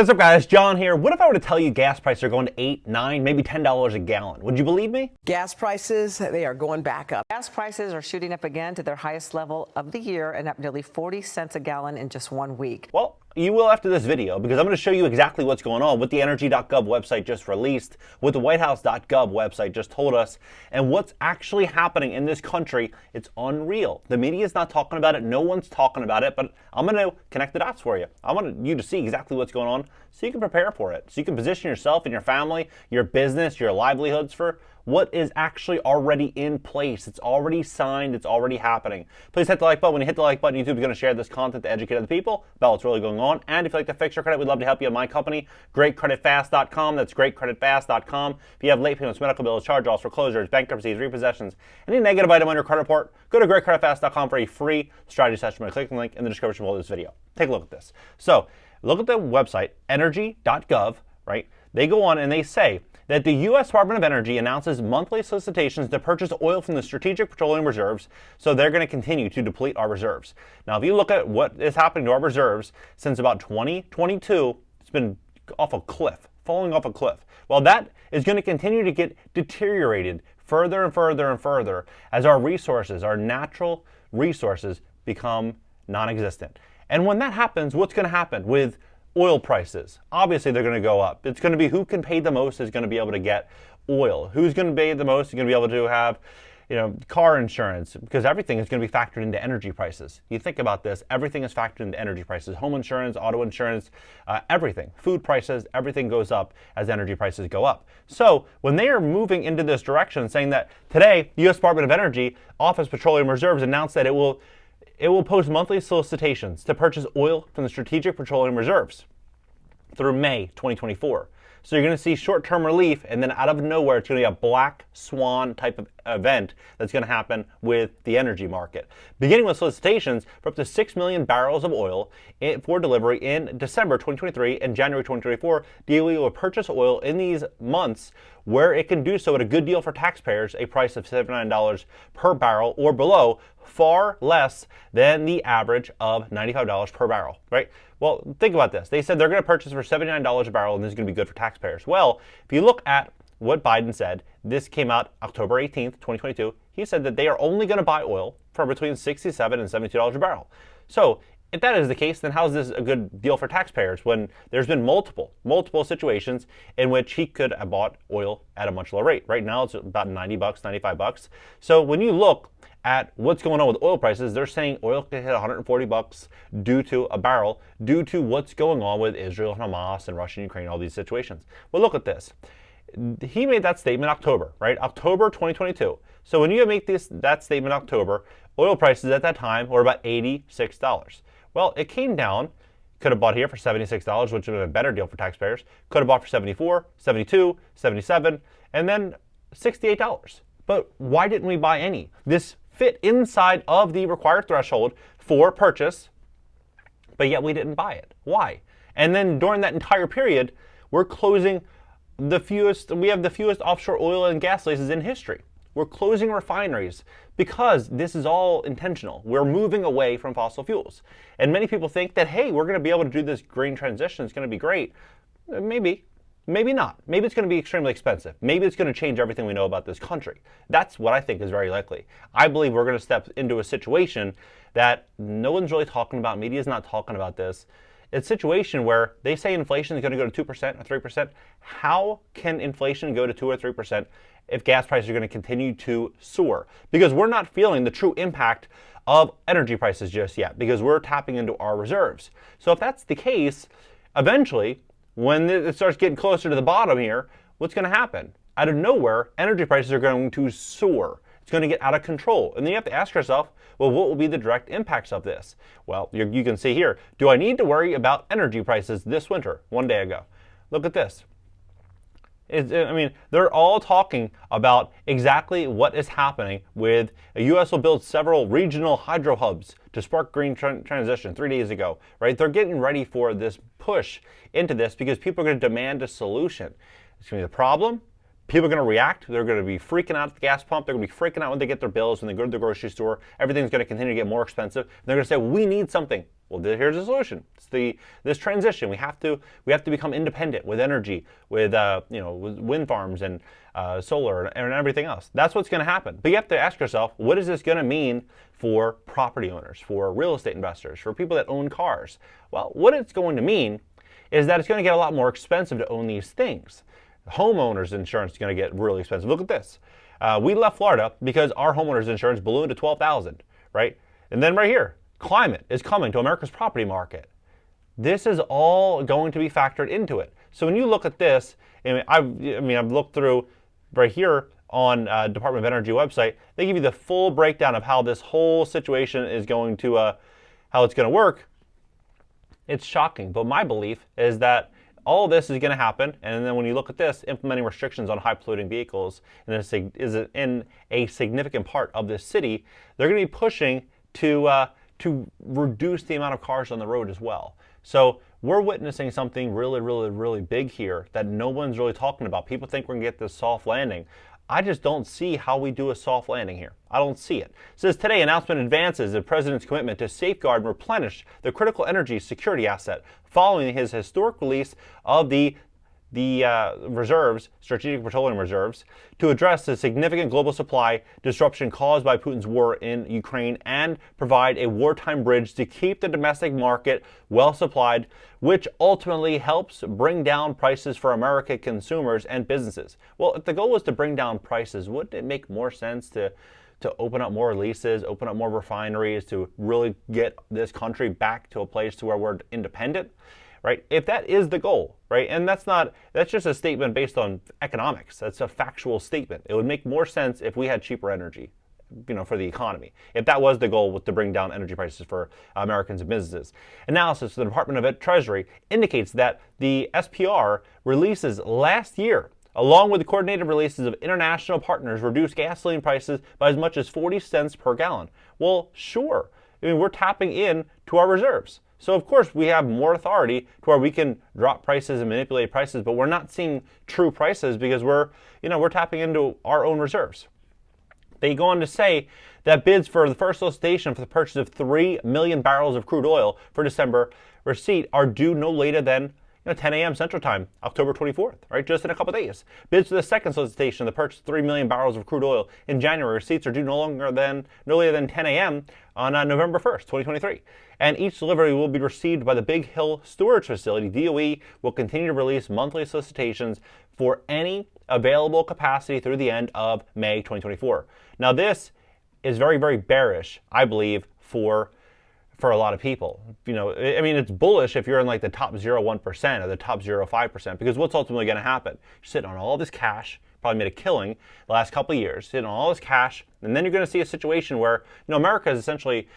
What's up, guys? John here. What if I were to tell you gas prices are going to $8, $9, maybe $10 a gallon? Would you believe me? Gas prices, they are going back up. Gas prices are shooting up again to their highest level of the year and up nearly 40 cents a gallon in just 1 week. Well, you will after this video, because I'm going to show you exactly what's going on, what the energy.gov website just released, what the whitehouse.gov website just told us, and what's actually happening in this country. It's unreal. The media is not talking about it. No one's talking about it, but I'm going to connect the dots for you. I want you to see exactly what's going on so you can prepare for it, so you can position yourself and your family, your business, your livelihoods for what is actually already in place. It's already signed. It's already happening. Please hit the like button. When you hit the like button, YouTube is going to share this content to educate other people about what's really going on. And if you'd like to fix your credit, we'd love to help you at my company, GreatCreditFast.com. That's GreatCreditFast.com. If you have late payments, medical bills, charge-offs, foreclosures, bankruptcies, repossessions, any negative item on your credit report, go to GreatCreditFast.com for a free strategy session by clicking the link in the description below this video. Take a look at this. So look at the website, energy.gov, right? They go on and they say that the U.S. Department of Energy announces monthly solicitations to purchase oil from the Strategic Petroleum Reserves, so they're going to continue to deplete our reserves. Now, if you look at what is happening to our reserves since about 2022, it's been off a cliff, falling off a cliff. Well, that is going to continue to get deteriorated further and further and further as our resources, our natural resources, become non-existent. And when that happens, what's going to happen with oil prices? Obviously, they're going to go up. It's going to be who can pay the most is going to be able to get oil. Who's going to pay the most is going to be able to have, car insurance, because everything is going to be factored into energy prices. You think about this, everything is factored into energy prices. Home insurance, auto insurance, everything. Food prices, everything goes up as energy prices go up. So when they are moving into this direction, saying that today, U.S. Department of Energy Office Petroleum Reserves announced that it will post monthly solicitations to purchase oil from the Strategic Petroleum Reserves through May 2024. So you're going to see short-term relief, and then out of nowhere, it's going to be a black swan type of event that's going to happen with the energy market. Beginning with solicitations for up to 6 million barrels of oil for delivery in December 2023 and January 2024, DOE will purchase oil in these months where it can do so at a good deal for taxpayers, a price of $79 per barrel or below, far less than the average of $95 per barrel, right? Well, think about this. They said they're going to purchase for $79 a barrel, and this is going to be good for taxpayers. Well, if you look at what Biden said, this came out October 18th, 2022. He said that they are only going to buy oil for between $67 and $72 a barrel. So if that is the case, then how is this a good deal for taxpayers when there's been multiple situations in which he could have bought oil at a much lower rate? Right now, it's about $90, $95. So when you look at what's going on with oil prices, they're saying oil could hit $140 due to a barrel, due to what's going on with Israel, Hamas, and Russia and Ukraine, all these situations. Well, look at this. He made that statement October, right? October 2022. So when you make that statement October, oil prices at that time were about $86. Well, it came down. Could have bought here for $76, which would have been a better deal for taxpayers. Could have bought for $74, $72, $77, and then $68. But why didn't we buy any? This fit inside of the required threshold for purchase, but yet we didn't buy it. Why? And then during that entire period, we're closing we have the fewest offshore oil and gas leases in history. We're closing refineries because this is all intentional. We're moving away from fossil fuels. And many people think that, hey, we're going to be able to do this green transition. It's going to be great. Maybe. Maybe not. Maybe it's going to be extremely expensive. Maybe it's going to change everything we know about this country. That's what I think is very likely. I believe we're going to step into a situation that no one's really talking about. Media's not talking about this. It's a situation where they say inflation is going to go to 2% or 3%. How can inflation go to 2 or 3% if gas prices are going to continue to soar? Because we're not feeling the true impact of energy prices just yet, because we're tapping into our reserves. So if that's the case, eventually, when it starts getting closer to the bottom here, what's going to happen? Out of nowhere, energy prices are going to soar. It's going to get out of control. And then you have to ask yourself, well, what will be the direct impacts of this? Well, you can see here, do I need to worry about energy prices this winter? 1 day ago. Look at this. They're all talking about exactly what is happening with the U.S. will build several regional hydro hubs to spark green transition 3 days ago, right? They're getting ready for this push into this because people are going to demand a solution. It's going to be the problem. People are going to react. They're going to be freaking out at the gas pump. They're going to be freaking out when they get their bills, when they go to the grocery store. Everything's going to continue to get more expensive. And they're going to say, we need something. Well, here's the solution. It's this transition. We have to become independent with energy, with with wind farms and solar and everything else. That's what's going to happen. But you have to ask yourself, what is this going to mean for property owners, for real estate investors, for people that own cars? Well, what it's going to mean is that it's going to get a lot more expensive to own these things. Homeowners insurance is going to get really expensive. Look at this. We left Florida because our homeowners insurance ballooned to $12,000, right? And then right here, climate is coming to America's property market. This is all going to be factored into it. So when you look at this, I've looked through right here on Department of Energy website. They give you the full breakdown of how this whole situation is going to, how it's going to work. It's shocking, but my belief is that all of this is going to happen, and then when you look at this, implementing restrictions on high-polluting vehicles is in a significant part of this city, they're going to be pushing to reduce the amount of cars on the road as well. So we're witnessing something really, really, really big here that no one's really talking about. People think we're going to get this soft landing. I just don't see how we do a soft landing here. I don't see it. It says today, announcement advances the president's commitment to safeguard and replenish the critical energy security asset following his historic release of the reserves, strategic petroleum reserves, to address the significant global supply disruption caused by Putin's war in Ukraine and provide a wartime bridge to keep the domestic market well supplied, which ultimately helps bring down prices for American consumers and businesses. Well, if the goal was to bring down prices, wouldn't it make more sense to open up more leases, open up more refineries, to really get this country back to a place to where we're independent? Right? If that is the goal, right? And that's just a statement based on economics. That's a factual statement. It would make more sense if we had cheaper energy, for the economy. If that was the goal, was to bring down energy prices for Americans and businesses. Analysis of the Department of Treasury indicates that the SPR releases last year, along with the coordinated releases of international partners, reduced gasoline prices by as much as 40 cents per gallon. Well, sure. We're tapping in to our reserves. So of course we have more authority to where we can drop prices and manipulate prices, but we're not seeing true prices because we're tapping into our own reserves. They go on to say that bids for the first solicitation for the purchase of 3 million barrels of crude oil for December receipt are due no later than 10 a.m. Central Time, October 24th, right? Just in a couple days. Bids for the second solicitation to purchase 3 million barrels of crude oil in January. Receipts are due no later than 10 a.m. on November 1st, 2023. And each delivery will be received by the Big Hill Storage Facility. DOE will continue to release monthly solicitations for any available capacity through the end of May 2024. Now this is very, very bearish, I believe, for a lot of people. It's bullish if you're in like the top 0.1% or the top 0.5%, because what's ultimately going to happen? You're sitting on all this cash, probably made a killing the last couple of years, sitting on all this cash, and then you're going to see a situation where, America is essentially,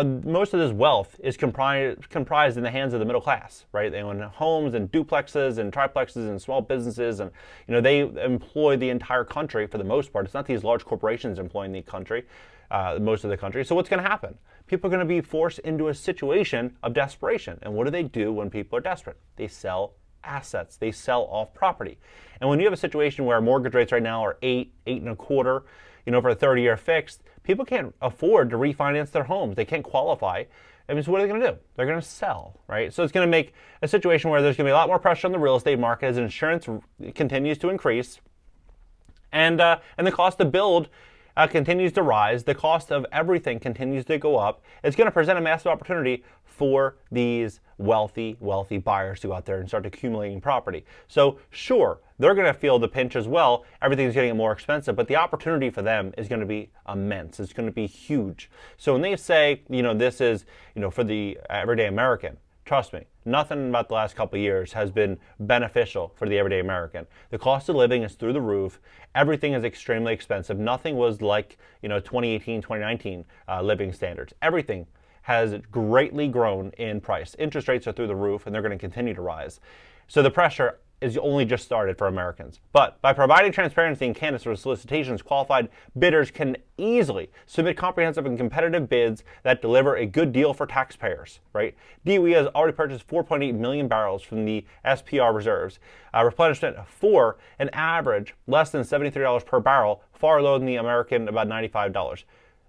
most of this wealth is comprised in the hands of the middle class, right? They own homes and duplexes and triplexes and small businesses, and they employ the entire country for the most part. It's not these large corporations employing the country, most of the country. So what's going to happen? People are going to be forced into a situation of desperation. And what do when people are desperate? They sell assets. They sell off property. And when you have a situation where mortgage rates right now are 8.25%, for a 30-year fixed, people can't afford to refinance their homes. They can't qualify. So what are they going to do? They're going to sell, right? So it's going to make a situation where there's going to be a lot more pressure on the real estate market as insurance continues to increase, and the cost to build continues to rise. The cost of everything continues to go up. It's going to present a massive opportunity for these wealthy buyers to go out there and start accumulating property. So sure, they're going to feel the pinch as well. Everything's getting more expensive, but the opportunity for them is going to be immense. It's going to be huge. So when they say, this is, for the everyday American, trust me, nothing about the last couple of years has been beneficial for the everyday American. The cost of living is through the roof. Everything is extremely expensive. Nothing was like, 2018, 2019 living standards. Everything has greatly grown in price. Interest rates are through the roof, and they're going to continue to rise. So the pressure is only just started for Americans. But by providing transparency and candidates for solicitations, qualified bidders can easily submit comprehensive and competitive bids that deliver a good deal for taxpayers, right? DOE has already purchased 4.8 million barrels from the SPR reserves, replenishment for an average less than $73 per barrel, far lower than the American, about $95.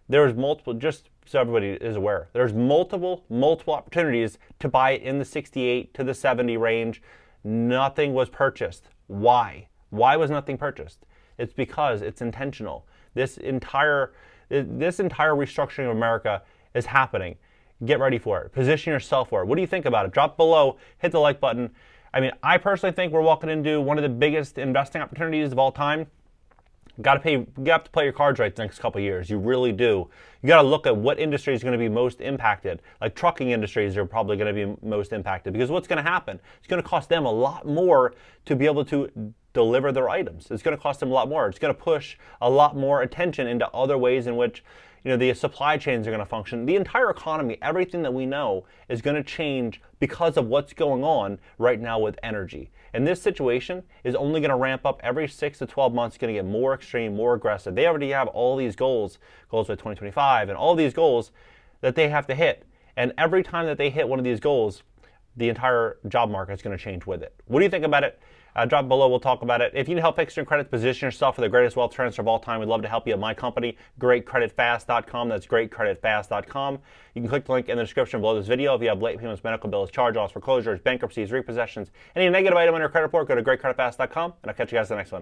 There's multiple, just so everybody is aware. There's multiple opportunities to buy it in the 68 to the 70 range. Nothing was purchased. Why? Why was nothing purchased? It's because it's intentional. This entire restructuring of America is happening. Get ready for it. Position yourself for it. What do you think about it? Drop below, hit the like button. I mean, I personally think we're walking into one of the biggest investing opportunities of all time. You have to play your cards right the next couple of years. You really do. You got to look at what industry is going to be most impacted. Like trucking industries are probably going to be most impacted, because what's going to happen? It's going to cost them a lot more to be able to deliver their items. It's going to cost them a lot more. It's going to push a lot more attention into other ways in which the supply chains are going to function. The entire economy, everything that we know, is going to change because of what's going on right now with energy. And this situation is only going to ramp up every 6 to 12 months. It's going to get more extreme, more aggressive. They already have all these goals by 2025, and all these goals that they have to hit. And every time that they hit one of these goals, the entire job market is going to change with it. What do you think about it? Drop below, we'll talk about it. If you need help fixing your credit, position yourself for the greatest wealth transfer of all time, we'd love to help you at my company, GreatCreditFast.com. That's GreatCreditFast.com. You can click the link in the description below this video. If you have late payments, medical bills, charge-offs, foreclosures, bankruptcies, repossessions, any negative item on your credit report, go to GreatCreditFast.com, and I'll catch you guys in the next one.